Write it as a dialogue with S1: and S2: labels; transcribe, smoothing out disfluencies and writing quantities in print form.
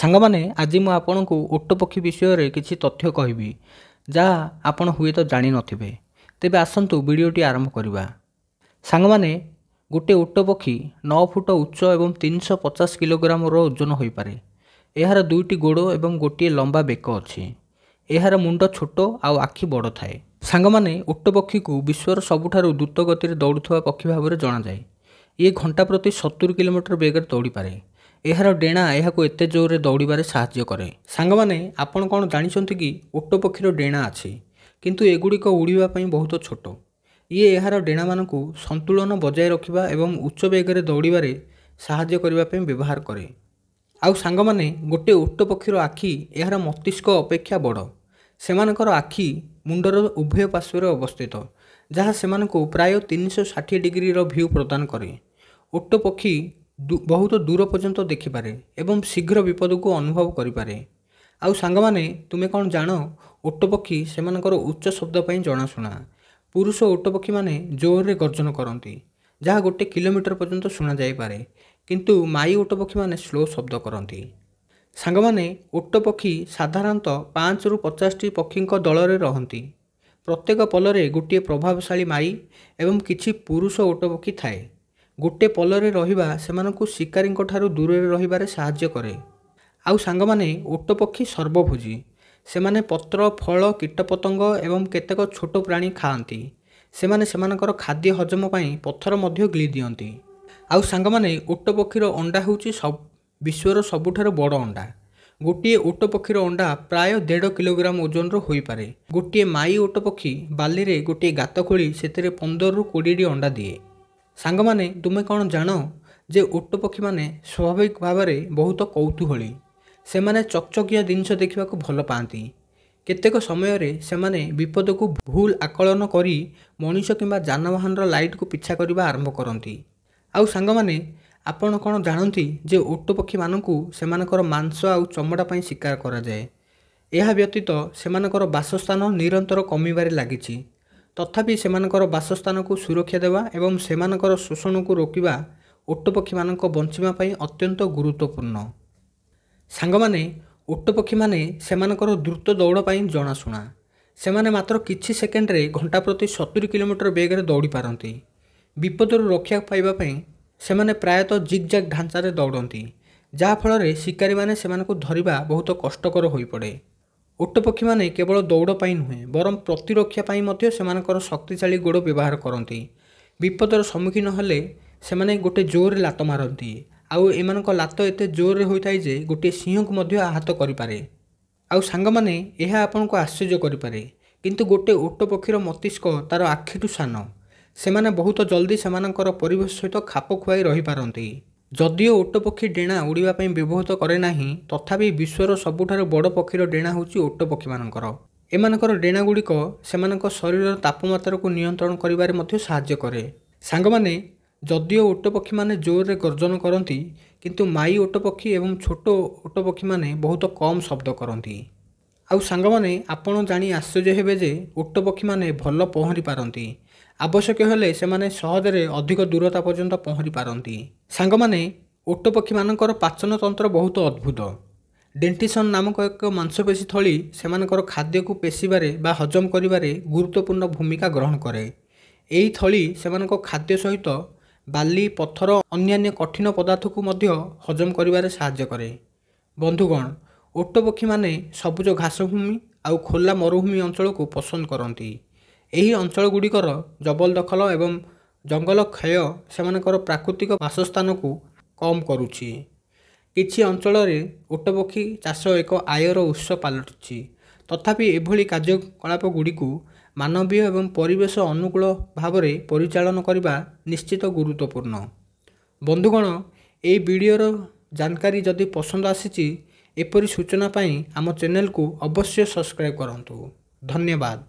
S1: ସାଙ୍ଗମାନେ ଆଜି ମୁଁ ଆପଣଙ୍କୁ ଓଟ ପକ୍ଷୀ ବିଷୟରେ କିଛି ତଥ୍ୟ କହିବି ଯାହା ଆପଣ ହୁଏତ ଜାଣିନଥିବେ। ତେବେ ଆସନ୍ତୁ ଭିଡ଼ିଓଟି ଆରମ୍ଭ କରିବା। ସାଙ୍ଗମାନେ ଗୋଟିଏ ଓଟ ପକ୍ଷୀ 9 ଫୁଟ ଉଚ୍ଚ ଏବଂ 350 କିଲୋଗ୍ରାମର ଓଜନ ହୋଇପାରେ। ଏହାର ଦୁଇଟି ଗୋଡ଼ ଏବଂ ଗୋଟିଏ ଲମ୍ବା ବେକ ଅଛି। ଏହାର ମୁଣ୍ଡ ଛୋଟ ଆଉ ଆଖି ବଡ଼ ଥାଏ। ସାଙ୍ଗମାନେ ଓଟ ପକ୍ଷୀକୁ ବିଶ୍ୱର ସବୁଠାରୁ ଦ୍ରୁତ ଗତିରେ ଦୌଡ଼ୁଥିବା ପକ୍ଷୀ ଭାବରେ ଜଣାଯାଏ। ଇଏ ଘଣ୍ଟା ପ୍ରତି 70 କିଲୋମିଟର ବେଗରେ ଦୌଡ଼ିପାରେ। ଏହାର ଡେଣା ଏହାକୁ ଏତେ ଜୋରରେ ଦୌଡ଼ିବାରେ ସାହାଯ୍ୟ କରେ। ସାଙ୍ଗମାନେ ଆପଣ କ'ଣ ଜାଣିଛନ୍ତି କି ଓଟ ପକ୍ଷୀର ଡେଣା ଅଛି, କିନ୍ତୁ ଏଗୁଡ଼ିକ ଉଡ଼ିବା ପାଇଁ ବହୁତ ଛୋଟ। ଇଏ ଏହାର ଡେଣାମାନଙ୍କୁ ସନ୍ତୁଳନ ବଜାୟ ରଖିବା ଏବଂ ଉଚ୍ଚ ବେଗରେ ଦୌଡ଼ିବାରେ ସାହାଯ୍ୟ କରିବା ପାଇଁ ବ୍ୟବହାର କରେ। ଆଉ ସାଙ୍ଗମାନେ ଗୋଟିଏ ଓଟ ପକ୍ଷୀର ଆଖି ଏହାର ମସ୍ତିଷ୍କ ଅପେକ୍ଷା ବଡ଼। ସେମାନଙ୍କର ଆଖି ମୁଣ୍ଡର ଉଭୟ ପାର୍ଶ୍ୱରେ ଅବସ୍ଥିତ, ଯାହା ସେମାନଙ୍କୁ ପ୍ରାୟ 360 ଡିଗ୍ରୀର ଭ୍ୟୁ ପ୍ରଦାନ କରେ। ଓଟ ପକ୍ଷୀ ବହୁତ ଦୂର ପର୍ଯ୍ୟନ୍ତ ଦେଖିପାରେ ଏବଂ ଶୀଘ୍ର ବିପଦକୁ ଅନୁଭବ କରିପାରେ। ଆଉ ସାଙ୍ଗମାନେ ତୁମେ କ'ଣ ଜାଣ, ଓଟ ପକ୍ଷୀ ସେମାନଙ୍କର ଉଚ୍ଚ ଶବ୍ଦ ପାଇଁ ଜଣାଶୁଣା। ପୁରୁଷ ଓଟ ପକ୍ଷୀମାନେ ଜୋରରେ ଗର୍ଜନ କରନ୍ତି, ଯାହା 1 କିଲୋମିଟର ପର୍ଯ୍ୟନ୍ତ ଶୁଣାଯାଇପାରେ, କିନ୍ତୁ ମାଈ ଓଟ ପକ୍ଷୀମାନେ ସ୍ଲୋ ଶବ୍ଦ କରନ୍ତି। ସାଙ୍ଗମାନେ ଓଟ ପକ୍ଷୀ ସାଧାରଣତଃ 5ରୁ 50ଟି ପକ୍ଷୀଙ୍କ ଦଳରେ ରହନ୍ତି। ପ୍ରତ୍ୟେକ ପଲରେ ଗୋଟିଏ ପ୍ରଭାବଶାଳୀ ମାଈ ଏବଂ କିଛି ପୁରୁଷ ଓଟ ପକ୍ଷୀ ଥାଏ। ଗୋଟିଏ ପଲରେ ରହିବା ସେମାନଙ୍କୁ ଶିକାରୀଙ୍କ ଠାରୁ ଦୂରରେ ରହିବାରେ ସାହାଯ୍ୟ କରେ। ଆଉ ସାଙ୍ଗମାନେ ଓଟ ପକ୍ଷୀ ସର୍ବଭୋଜୀ। ସେମାନେ ପତ୍ର, ଫଳ, କୀଟପତଙ୍ଗ ଏବଂ କେତେକ ଛୋଟ ପ୍ରାଣୀ ଖାଆନ୍ତି। ସେମାନେ ସେମାନଙ୍କର ଖାଦ୍ୟ ହଜମ ପାଇଁ ପଥର ମଧ୍ୟ ଗିଳି ଦିଅନ୍ତି। ଆଉ ସାଙ୍ଗମାନେ ଓଟ ପକ୍ଷୀର ଅଣ୍ଡା ହେଉଛି ବିଶ୍ୱର ସବୁଠାରୁ ବଡ଼ ଅଣ୍ଡା। ଗୋଟିଏ ଓଟ ପକ୍ଷୀର ଅଣ୍ଡା ପ୍ରାୟ 1.5 କିଲୋଗ୍ରାମ ଓଜନର ହୋଇପାରେ। ଗୋଟିଏ ମାଈ ଓଟ ପକ୍ଷୀ ବାଲିରେ ଗୋଟିଏ ଗାତ ଖୋଳି ସେଥିରେ 15ରୁ 20ଟି ଅଣ୍ଡା ଦିଏ। ସାଙ୍ଗମାନେ ତୁମେ କ'ଣ ଜାଣ ଯେ ଓଟ ପକ୍ଷୀମାନେ ସ୍ୱାଭାବିକ ଭାବରେ ବହୁତ କୌତୂହଳୀ। ସେମାନେ ଚକଚକିଆ ଜିନିଷ ଦେଖିବାକୁ ଭଲ ପାଆନ୍ତି। କେତେକ ସମୟରେ ସେମାନେ ବିପଦକୁ ଭୁଲ ଆକଳନ କରି ମଣିଷ କିମ୍ବା ଯାନବାହନର ଲାଇଟ୍କୁ ପିଛା କରିବା ଆରମ୍ଭ କରନ୍ତି। ଆଉ ସାଙ୍ଗମାନେ ଆପଣ କ'ଣ ଜାଣନ୍ତି ଯେ ଓଟ ପକ୍ଷୀମାନଙ୍କୁ ସେମାନଙ୍କର ମାଂସ ଆଉ ଚମଡ଼ା ପାଇଁ ଶିକାର କରାଯାଏ। ଏହା ବ୍ୟତୀତ ସେମାନଙ୍କର ବାସସ୍ଥାନ ନିରନ୍ତର କମିବାରେ ଲାଗିଛି। ତଥାପି ସେମାନଙ୍କର ବାସସ୍ଥାନକୁ ସୁରକ୍ଷା ଦେବା ଏବଂ ସେମାନଙ୍କର ଶୋଷଣକୁ ରୋକିବା ଓଟ ପକ୍ଷୀମାନଙ୍କ ବଞ୍ଚିବା ପାଇଁ ଅତ୍ୟନ୍ତ ଗୁରୁତ୍ୱପୂର୍ଣ୍ଣ। ସାଙ୍ଗମାନେ ଓଟ ପକ୍ଷୀମାନେ ସେମାନଙ୍କର ଦ୍ରୁତ ଦୌଡ଼ ପାଇଁ ଜଣାଶୁଣା। ସେମାନେ ମାତ୍ର କିଛି ସେକେଣ୍ଡରେ ଘଣ୍ଟା ପ୍ରତି 70 କିଲୋମିଟର ବେଗରେ ଦୌଡ଼ି ପାରନ୍ତି। ବିପଦରୁ ରକ୍ଷା ପାଇବା ପାଇଁ ସେମାନେ ପ୍ରାୟତଃ ଜିଗ୍-ଜାଗ୍ ଢାଞ୍ଚାରେ ଦୌଡ଼ନ୍ତି, ଯାହାଫଳରେ ଶିକାରୀମାନେ ସେମାନଙ୍କୁ ଧରିବା ବହୁତ କଷ୍ଟକର ହୋଇପଡ଼େ। ଓଟ ପକ୍ଷୀମାନେ କେବଳ ଦୌଡ଼ ପାଇଁ ନୁହେଁ, ବରଂ ପ୍ରତିରକ୍ଷା ପାଇଁ ମଧ୍ୟ ସେମାନଙ୍କର ଶକ୍ତିଶାଳୀ ଗୋଡ଼ ବ୍ୟବହାର କରନ୍ତି। ବିପଦର ସମ୍ମୁଖୀନ ହେଲେ ସେମାନେ ଗୋଟିଏ ଜୋରରେ ଲାତ ମାରନ୍ତି, ଆଉ ଏମାନଙ୍କ ଲାତ ଏତେ ଜୋରରେ ହୋଇଥାଏ ଯେ ଗୋଟିଏ ସିଂହକୁ ମଧ୍ୟ ଆହତ କରିପାରେ। ଆଉ ସାଙ୍ଗମାନେ ଏହା ଆପଣଙ୍କୁ ଆଶ୍ଚର୍ଯ୍ୟ କରିପାରେ, କିନ୍ତୁ ଗୋଟିଏ ଓଟ ପକ୍ଷୀର ମସ୍ତିଷ୍କ ତା'ର ଆଖିଠୁ ସାନ। ସେମାନେ ବହୁତ ଜଲ୍ଦି ସେମାନଙ୍କର ପରିବେଶ ସହିତ ଖାପ ଖୁଆଇ ରହିପାରନ୍ତି। ଯଦିଓ ଓଟ ପକ୍ଷୀ ଡେଣା ଉଡ଼ିବା ପାଇଁ ବ୍ୟବହୃତ କରେ ନାହିଁ, ତଥାପି ବିଶ୍ୱର ସବୁଠାରୁ ବଡ଼ ପକ୍ଷୀର ଡେଣା ହେଉଛି ଓଟ ପକ୍ଷୀମାନଙ୍କର। ଏମାନଙ୍କର ଡେଣାଗୁଡ଼ିକ ସେମାନଙ୍କ ଶରୀରର ତାପମାତ୍ରାକୁ ନିୟନ୍ତ୍ରଣ କରିବାରେ ମଧ୍ୟ ସାହାଯ୍ୟ କରେ। ସାଙ୍ଗମାନେ ଯଦିଓ ଓଟ ପକ୍ଷୀମାନେ ଜୋରରେ ଗର୍ଜନ କରନ୍ତି, କିନ୍ତୁ ମାଈ ଓଟ ପକ୍ଷୀ ଏବଂ ଛୋଟ ଓଟ ପକ୍ଷୀମାନେ ବହୁତ କମ୍ ଶବ୍ଦ କରନ୍ତି। ଆଉ ସାଙ୍ଗମାନେ ଆପଣ ଜାଣି ଆଶ୍ଚର୍ଯ୍ୟ ହେବେ ଯେ ଓଟ ପକ୍ଷୀମାନେ ଭଲ ପହଁରି ପାରନ୍ତି। ଆବଶ୍ୟକ ହେଲେ ସେମାନେ ସହଜରେ ଅଧିକ ଦୂରତା ପର୍ଯ୍ୟନ୍ତ ପହଁରି ପାରନ୍ତି। ସାଙ୍ଗମାନେ ଓଟ ପକ୍ଷୀମାନଙ୍କର ପାଚନ ତନ୍ତ୍ର ବହୁତ ଅଦ୍ଭୁତ। ଡେଣ୍ଟିସନ୍ ନାମକ ଏକ ମାଂସପେଶୀ ଥଳି ସେମାନଙ୍କର ଖାଦ୍ୟକୁ ପେଷିବାରେ ବା ହଜମ କରିବାରେ ଗୁରୁତ୍ୱପୂର୍ଣ୍ଣ ଭୂମିକା ଗ୍ରହଣ କରେ। ଏହି ଥଳି ସେମାନଙ୍କ ଖାଦ୍ୟ ସହିତ ବାଲି, ପଥର ଅନ୍ୟାନ୍ୟ କଠିନ ପଦାର୍ଥକୁ ମଧ୍ୟ ହଜମ କରିବାରେ ସାହାଯ୍ୟ କରେ। ବନ୍ଧୁଗଣ, ଓଟ ପକ୍ଷୀମାନେ ସବୁଜ ଘାସଭୂମି ଆଉ ଖୋଲା ମରୁଭୂମି ଅଞ୍ଚଳକୁ ପସନ୍ଦ କରନ୍ତି। ଏହି ଅଞ୍ଚଳଗୁଡ଼ିକର ଜବରଦଖଲ ଏବଂ ଜଙ୍ଗଲ କ୍ଷୟ ସେମାନଙ୍କର ପ୍ରାକୃତିକ ବାସସ୍ଥାନକୁ କମ୍ କରୁଛି। କିଛି ଅଞ୍ଚଳରେ ଓଟ ପକ୍ଷୀ ଚାଷ ଏକ ଆୟର ଉତ୍ସ ପାଲଟିଛି। ତଥାପି ଏଭଳି କାର୍ଯ୍ୟକଳାପଗୁଡ଼ିକୁ ମାନବୀୟ ଏବଂ ପରିବେଶ ଅନୁକୂଳ ଭାବରେ ପରିଚାଳନା କରିବା ନିଶ୍ଚିତ ଗୁରୁତ୍ୱପୂର୍ଣ୍ଣ। ବନ୍ଧୁଗଣ, ଏହି ଭିଡ଼ିଓର ଜାନକାରୀ ଯଦି ପସନ୍ଦ ଆସିଛି, ଏପରି ସୂଚନା ପାଇଁ ଆମ ଚ୍ୟାନେଲକୁ ଅବଶ୍ୟ ସବସ୍କ୍ରାଇବ୍ କରନ୍ତୁ। ଧନ୍ୟବାଦ।